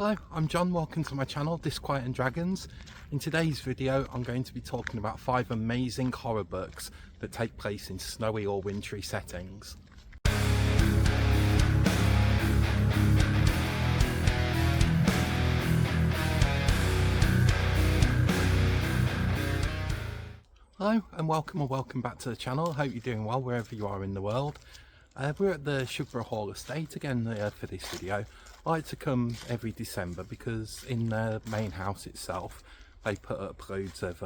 Hello, I'm John, welcome to my channel, Disquiet and Dragons. In today's video I'm going to be talking about 5 amazing horror books that take place in snowy or wintry settings. Hello and welcome back to the channel. Hope you're doing well wherever you are in the world. We're at the Shugborough Hall estate again for this video. I like to come every December because in the main house itself they put up loads of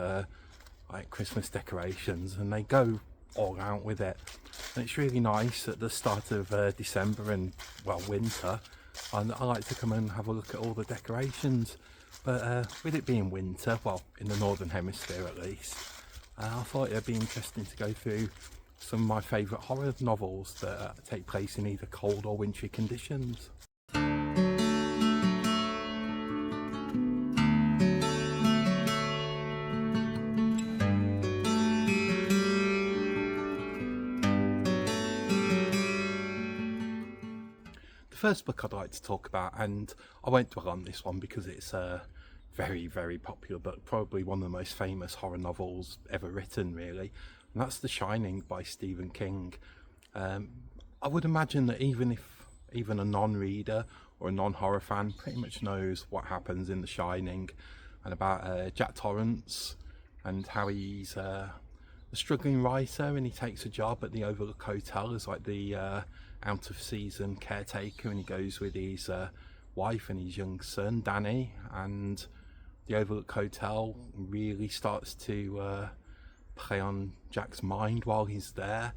like Christmas decorations and they go all out with it. And it's really nice at the start of December and well winter, and I like to come and have a look at all the decorations. But with it being winter, well in the northern hemisphere at least, I thought it'd be interesting to go through some of my favourite horror novels that take place in either cold or wintry conditions. The first book I'd like to talk about, and I won't dwell on this one because it's a very popular book, probably one of the most famous horror novels ever written really, and that's The Shining by Stephen King. I would imagine that even a non-reader or a non-horror fan pretty much knows what happens in The Shining and about Jack Torrance and how he's a struggling writer and he takes a job at the Overlook Hotel as like the out of season caretaker, and he goes with his wife and his young son Danny, and the Overlook Hotel really starts to play on Jack's mind while he's there,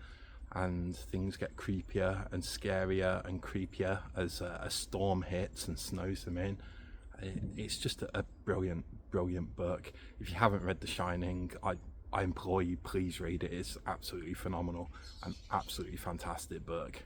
and things get creepier and scarier and creepier as a storm hits and snows them in. It's just a brilliant book. If you haven't read The Shining, I implore you, please read it. It's absolutely phenomenal, an absolutely fantastic book.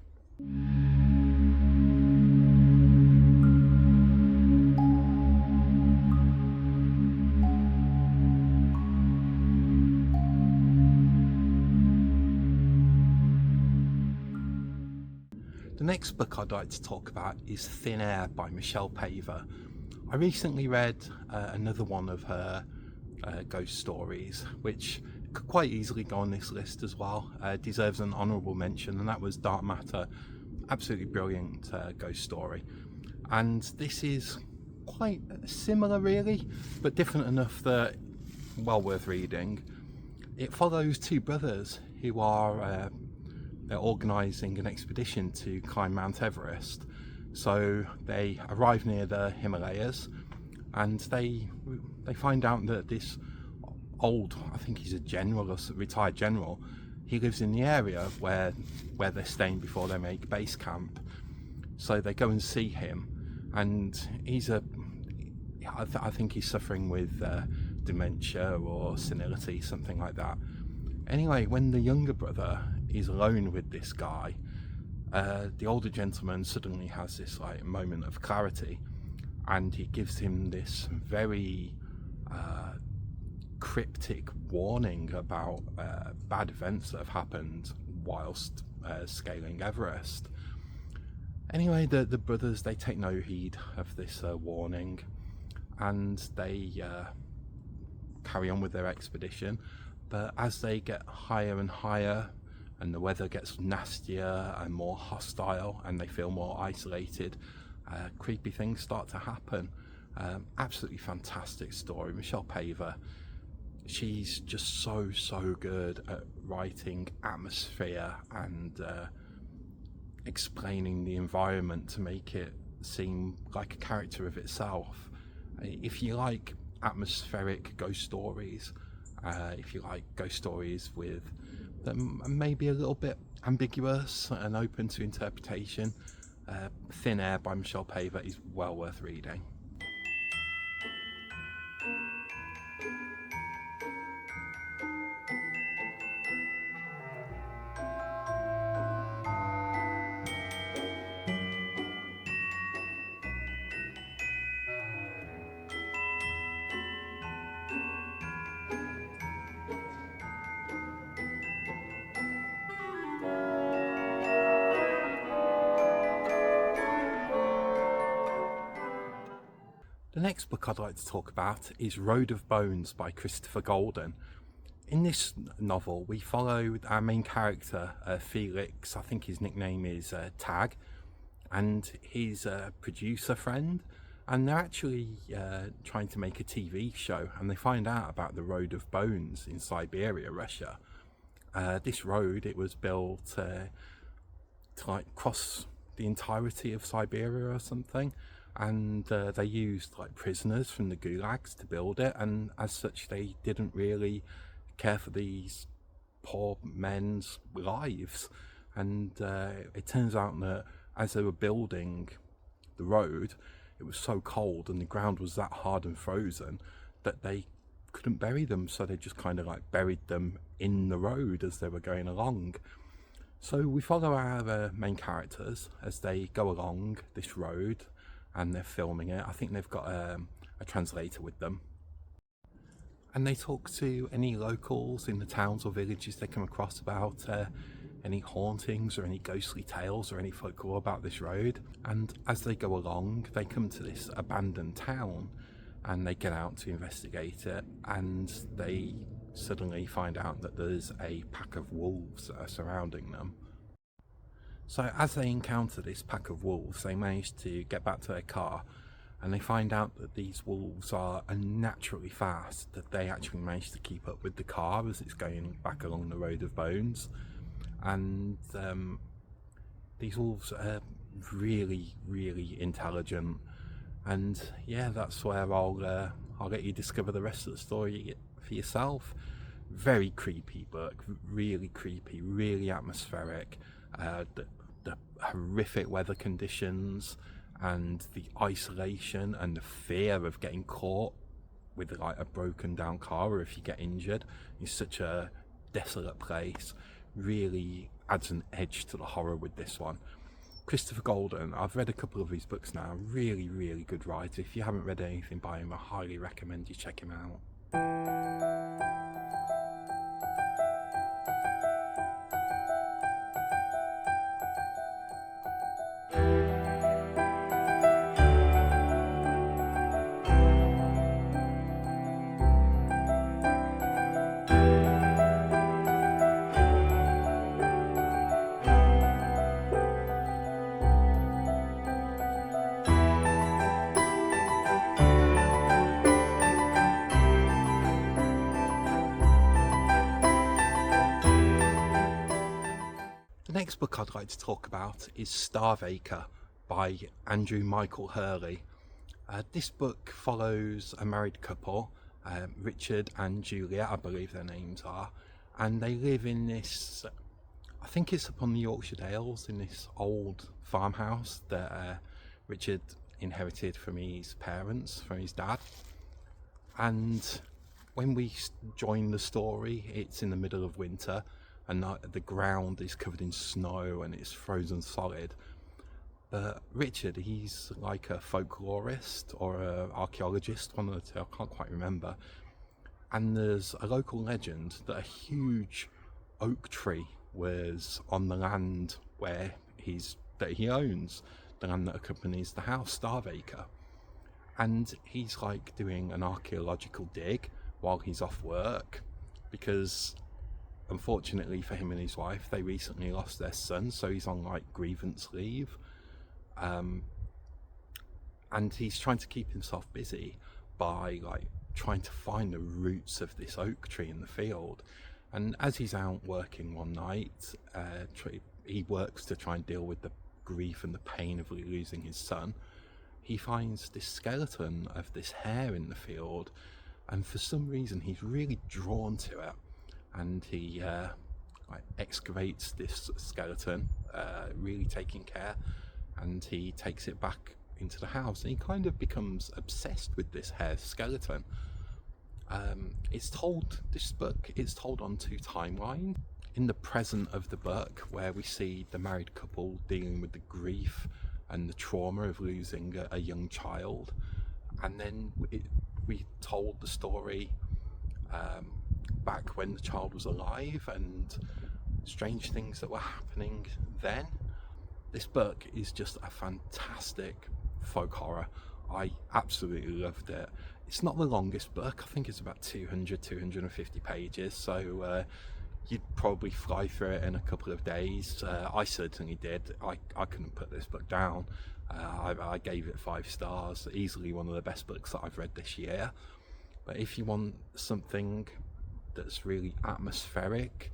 The next book I'd like to talk about is Thin Air by Michelle Paver. I recently read another one of her ghost stories, which could quite easily go on this list as well. Deserves an honourable mention, and that was Dark Matter. Absolutely brilliant ghost story. And this is quite similar really, but different enough that well worth reading. It follows 2 brothers who are they're organising an expedition to climb Mount Everest. So they arrive near the Himalayas and they find out that this old, I think he's a general, a retired general, he lives in the area where they're staying before they make base camp. So they go and see him, and I think he's suffering with dementia or senility, something like that. Anyway, when the younger brother is alone with this guy, the older gentleman suddenly has this like moment of clarity, and he gives him this very cryptic warning about bad events that have happened whilst scaling Everest. Anyway, the brothers, they take no heed of this warning, and they carry on with their expedition. But as they get higher and higher and the weather gets nastier and more hostile and they feel more isolated, creepy things start to happen. Absolutely fantastic story. Michelle Paver, she's just so good at writing atmosphere and explaining the environment to make it seem like a character of itself. If you like atmospheric ghost stories, if you like ghost stories with them maybe a little bit ambiguous and open to interpretation, Thin Air by Michelle Paver is well worth reading. The next book I'd like to talk about is Road of Bones by Christopher Golden. In this novel, we follow our main character, Felix. I think his nickname is Tag, and his producer friend, and they're actually trying to make a TV show, and they find out about the Road of Bones in Siberia, Russia. This road, it was built to like cross the entirety of Siberia or something, and they used like prisoners from the gulags to build it, and as such they didn't really care for these poor men's lives. And it turns out that as they were building the road, it was so cold and the ground was that hard and frozen that they couldn't bury them, so they just kind of like buried them in the road as they were going along. So we follow our main characters as they go along this road, and they're filming it. I think they've got a translator with them, and they talk to any locals in the towns or villages they come across about any hauntings or any ghostly tales or any folklore about this road. And as they go along, they come to this abandoned town, and they get out to investigate it, and they suddenly find out that there's a pack of wolves that are surrounding them. So as they encounter this pack of wolves, they manage to get back to their car, and they find out that these wolves are unnaturally fast, that they actually manage to keep up with the car as it's going back along the Road of Bones. And these wolves are really, really intelligent. And yeah, that's where I'll let you discover the rest of the story for yourself. Very creepy book, really creepy, really atmospheric. The horrific weather conditions and the isolation and the fear of getting caught with like a broken down car, or if you get injured in such a desolate place, really adds an edge to the horror with this one. Christopher Golden, I've read a couple of his books now, really, really good writer. If you haven't read anything by him, I highly recommend you check him out. The next book I'd like to talk about is Starvacre by Andrew Michael Hurley. This book follows a married couple, Richard and Juliet, I believe their names are, and they live in this, I think it's up on the Yorkshire Dales, in this old farmhouse that Richard inherited from his parents, from his dad. And when we join the story, it's in the middle of winter, and the ground is covered in snow and it's frozen solid. But Richard, he's like a folklorist or an archaeologist, one of the two, I can't quite remember. And there's a local legend that a huge oak tree was on the land that he owns, the land that accompanies the house, Starvacre. And he's like doing an archaeological dig while he's off work, because unfortunately for him and his wife, they recently lost their son, so he's on like grievance leave. And he's trying to keep himself busy by like trying to find the roots of this oak tree in the field. And as he's out working one night, he works to try and deal with the grief and the pain of losing his son. He finds this skeleton of this hare in the field, and for some reason he's really drawn to it. And he excavates this skeleton, really taking care, and he takes it back into the house, and he kind of becomes obsessed with this hare skeleton. This book is told on two timelines. In the present of the book, where we see the married couple dealing with the grief and the trauma of losing a young child, and then we told the story back when the child was alive and strange things that were happening then. This book is just a fantastic folk horror. I absolutely loved it. It's not the longest book, I think it's about 250 pages, so you'd probably fly through it in a couple of days. I certainly did. I couldn't put this book down. I gave it 5 stars, easily one of the best books that I've read this year. But if you want something that's really atmospheric,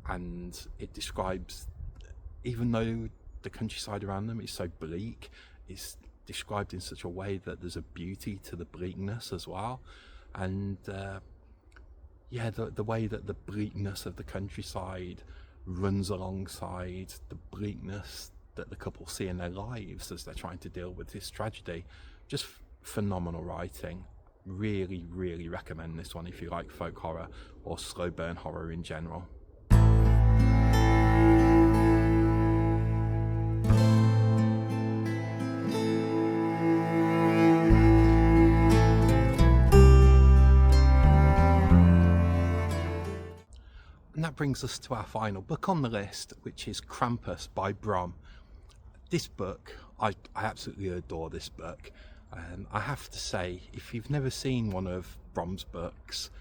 and it describes, even though the countryside around them is so bleak, it's described in such a way that there's a beauty to the bleakness as well. And yeah, the way that the bleakness of the countryside runs alongside the bleakness that the couple see in their lives as they're trying to deal with this tragedy. Just phenomenal writing. Really, really recommend this one if you like folk horror or slow burn horror in general. And that brings us to our final book on the list, which is Krampus by Brom. This book, I absolutely adore this book. I have to say, if you've never seen one of Brom's books,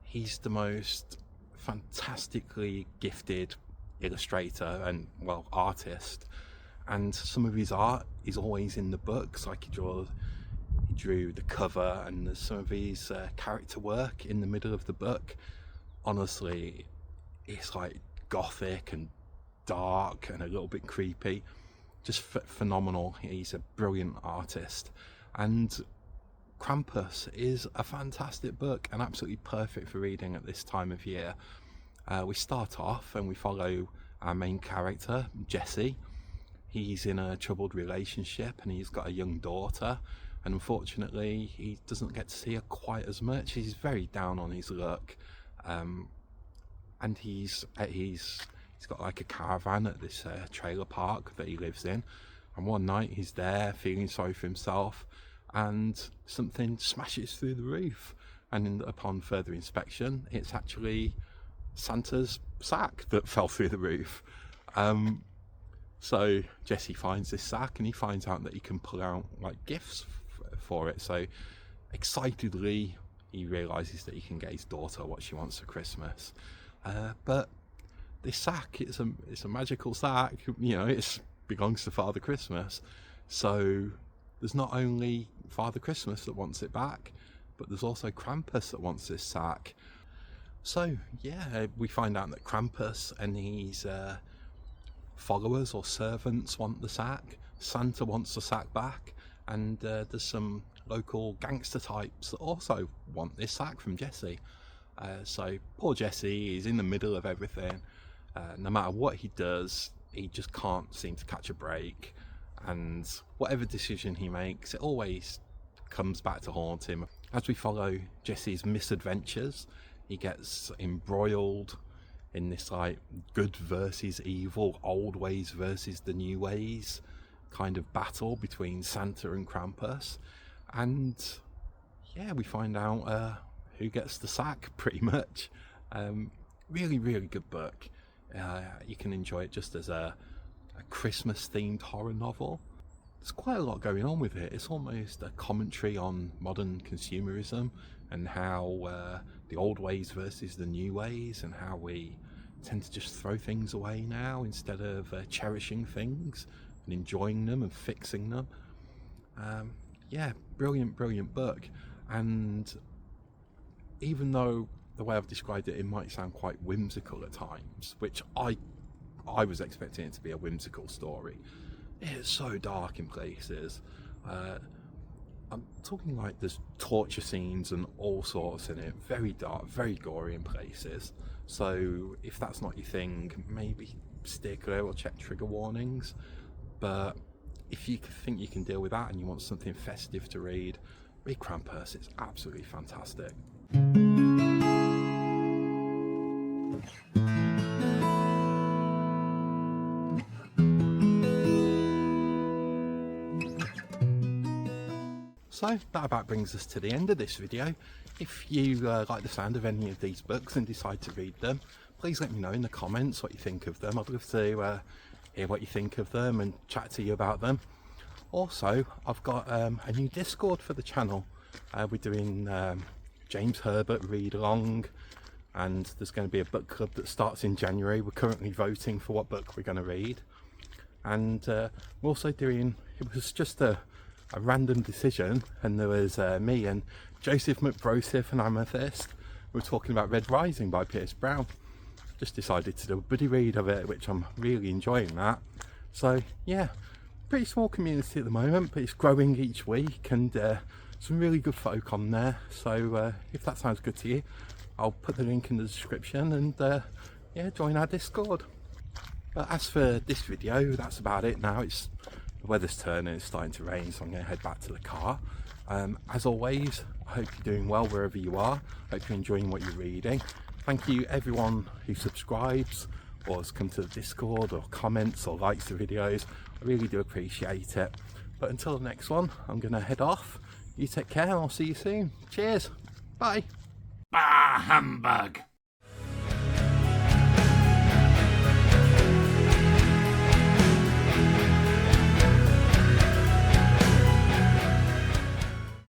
he's the most fantastically gifted illustrator and, well, artist. And some of his art is always in the books, like he drew the cover, and there's some of his character work in the middle of the book. Honestly, it's like gothic and dark and a little bit creepy. Just phenomenal. He's a brilliant artist. And Krampus is a fantastic book and absolutely perfect for reading at this time of year. We start off and we follow our main character, Jesse. He's in a troubled relationship and he's got a young daughter, and unfortunately he doesn't get to see her quite as much. He's very down on his luck, and he's got like a caravan at this trailer park that he lives in, and one night he's there feeling sorry for himself and something smashes through the roof, and upon further inspection it's actually Santa's sack that fell through the roof. So Jesse finds this sack and he finds out that he can pull out like gifts for it, so excitedly he realizes that he can get his daughter what she wants for Christmas. But this sack, it's a magical sack, you know, it belongs to Father Christmas. So there's not only Father Christmas that wants it back, but there's also Krampus that wants this sack. So yeah, we find out that Krampus and his followers or servants want the sack. Santa wants the sack back, and there's some local gangster types that also want this sack from Jesse. So poor Jesse is in the middle of everything. No matter what he does, he just can't seem to catch a break, and whatever decision he makes, it always comes back to haunt him. As we follow Jesse's misadventures, he gets embroiled in this like good versus evil, old ways versus the new ways kind of battle between Santa and Krampus. And yeah, we find out who gets the sack pretty much. Really, really good book. You can enjoy it just as a Christmas themed horror novel. There's quite a lot going on with it. It's almost a commentary on modern consumerism and how the old ways versus the new ways, and how we tend to just throw things away now instead of cherishing things and enjoying them and fixing them. Yeah, brilliant book. And even though the way I've described it might sound quite whimsical at times, which I was expecting it to be a whimsical story, it's so dark in places. I'm talking like there's torture scenes and all sorts in it, very dark, very gory in places. So if that's not your thing, maybe steer clear or check trigger warnings. But if you think you can deal with that and you want something festive to read Krampus. It's absolutely fantastic. So that about brings us to the end of this video. If you like the sound of any of these books and decide to read them, please let me know in the comments what you think of them. I'd love to hear what you think of them and chat to you about them. Also, I've got a new Discord for the channel. We're doing James Herbert read along, and there's going to be a book club that starts in January. We're currently voting for what book we're going to read, and we're also doing, it was just a random decision, and there was me and Joseph McBroseph and Amethyst. We were talking about Red Rising by Pierce Brown. Just decided to do a buddy read of it, which I'm really enjoying that. So yeah, pretty small community at the moment, but it's growing each week, and some really good folk on there. So if that sounds good to you, I'll put the link in the description, and yeah, join our Discord. But as for this video, that's about it now. The weather's turning, it's starting to rain, so I'm going to head back to the car. As always, I hope you're doing well wherever you are. I hope you're enjoying what you're reading. Thank you everyone who subscribes or has come to the Discord or comments or likes the videos. I really do appreciate it. But until the next one, I'm going to head off. You take care, and I'll see you soon. Cheers. Bye. Bah humbug!